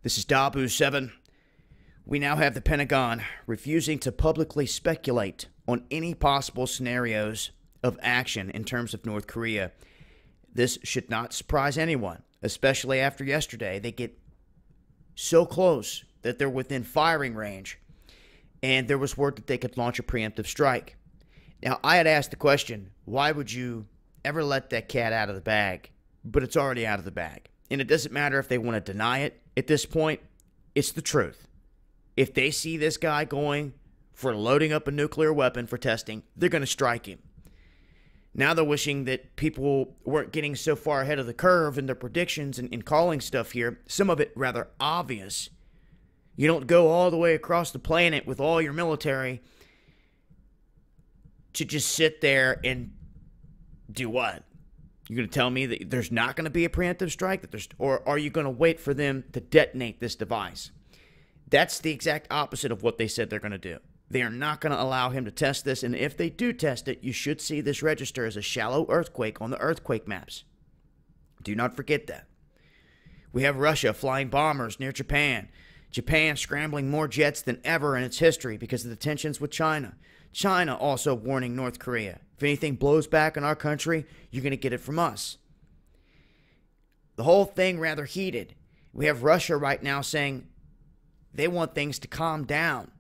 This is Dabu7. We now have the Pentagon refusing to publicly speculate on any possible scenarios of action in terms of North Korea. This should not surprise anyone, especially after yesterday. They get so close that they're within firing range, and there was word that they could launch a preemptive strike. Now, I had asked the question, why would you ever let that cat out of the bag? But it's already out of the bag. And it doesn't matter if they want to deny it. At this point, it's the truth. If they see this guy going for loading up a nuclear weapon for testing, they're going to strike him. Now they're wishing that people weren't getting so far ahead of the curve in their predictions and calling stuff here. Some of it rather obvious. You don't go all the way across the planet with all your military to just sit there and do what? You're going to tell me that there's not going to be a preemptive strike? Or are you going to wait for them to detonate this device? That's the exact opposite of what they said they're going to do. They are not going to allow him to test this, and if they do test it, you should see this register as a shallow earthquake on the earthquake maps. Do not forget that. We have Russia flying bombers near Japan. Japan scrambling more jets than ever in its history because of the tensions with China. China also warning North Korea. If anything blows back in our country, you're going to get it from us. The whole thing rather heated. We have Russia right now saying they want things to calm down.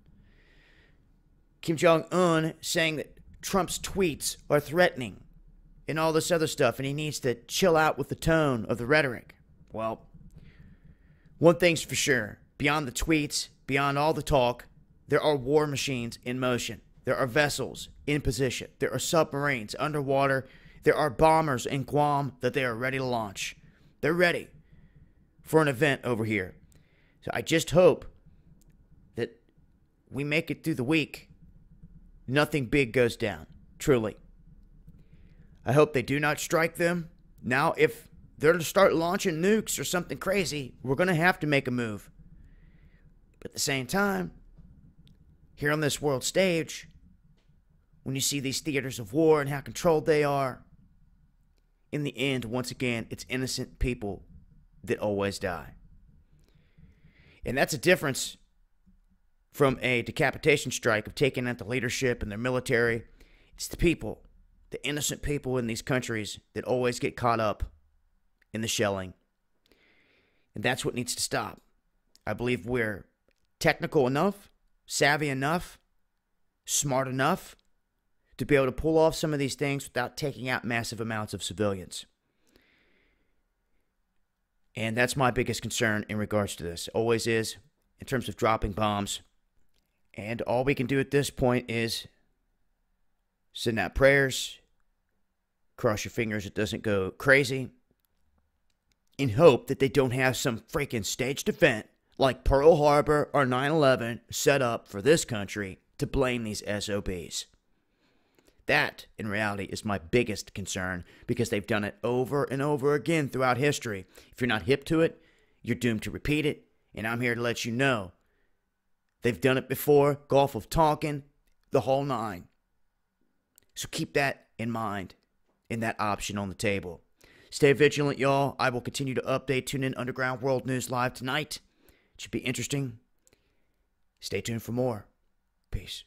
Kim Jong-un saying that Trump's tweets are threatening and all this other stuff, and he needs to chill out with the tone of the rhetoric. Well, one thing's for sure. Beyond the tweets, beyond all the talk, there are war machines in motion. There are vessels in position. There are submarines underwater. There are bombers in Guam that they are ready to launch. They're ready for an event over here. So I just hope that we make it through the week. Nothing big goes down, truly. I hope they do not strike them. Now, if they're to start launching nukes or something crazy, we're going to have to make a move. But at the same time, here on this world stage, when you see these theaters of war and how controlled they are, in the end, once again, it's innocent people that always die. And that's a difference from a decapitation strike of taking out the leadership and their military. It's the people, the innocent people in these countries that always get caught up in the shelling. And that's what needs to stop. I believe we're technical enough, savvy enough, smart enough to be able to pull off some of these things without taking out massive amounts of civilians. And that's my biggest concern in regards to this. Always is, in terms of dropping bombs. And all we can do at this point is send out prayers, cross your fingers it doesn't go crazy, and hope that they don't have some freaking staged event like Pearl Harbor or 9/11 set up for this country to blame these SOBs. That, in reality, is my biggest concern because they've done it over and over again throughout history. If you're not hip to it, you're doomed to repeat it, and I'm here to let you know. They've done it before, Gulf of Tonkin, the whole nine. So keep that in mind and that option on the table. Stay vigilant, y'all. I will continue to update. Tune in Underground World News Live tonight. It should be interesting. Stay tuned for more. Peace.